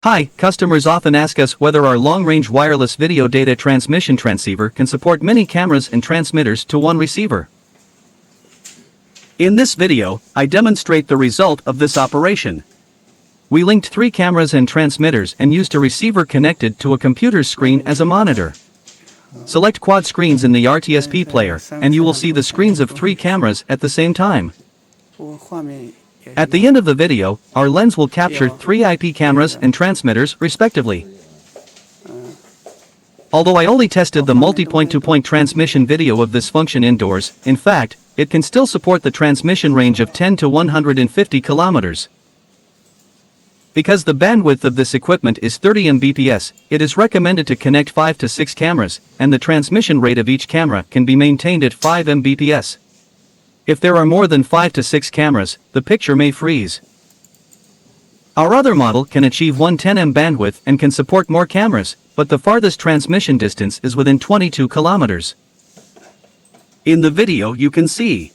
Hi, customers often ask us whether our long-range wireless video data transmission transceiver can support many cameras and transmitters to one receiver. In this video, I demonstrate the result of this operation. We linked 3 cameras and transmitters and used a receiver connected to a computer's screen as a monitor. Select quad screens in the RTSP player, and you will see the screens of 3 cameras at the same time. At the end of the video, our lens will capture 3 IP cameras and transmitters respectively. Although I only tested the multi-point-to-point transmission video of this function indoors, in fact, it can still support the transmission range of 10 to 150 kilometers. Because the bandwidth of this equipment is 30 Mbps, it is recommended to connect 5 to 6 cameras, and the transmission rate of each camera can be maintained at 5 Mbps. If there are more than 5 to 6 cameras, the picture may freeze. Our other model can achieve 110 M bandwidth and can support more cameras, but the farthest transmission distance is within 22 kilometers. In the video you can see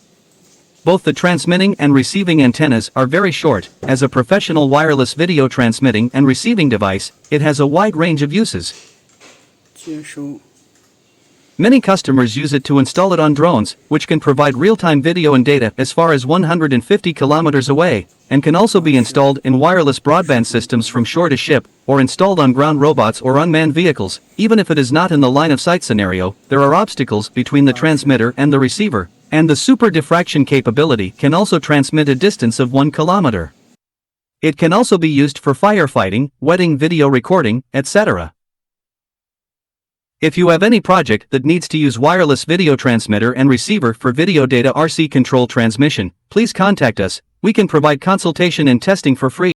both the transmitting and receiving antennas are very short. As a professional wireless video transmitting and receiving device, it has a wide range of uses. Many customers use it to install it on drones, which can provide real-time video and data as far as 150 kilometers away, and can also be installed in wireless broadband systems from shore to ship, or installed on ground robots or unmanned vehicles. Even if it is not in the line-of-sight scenario, there are obstacles between the transmitter and the receiver, and the super diffraction capability can also transmit a distance of 1 kilometer. It can also be used for firefighting, wedding video recording, etc. If you have any project that needs to use wireless video transmitter and receiver for video data RC control transmission, please contact us. We can provide consultation and testing for free.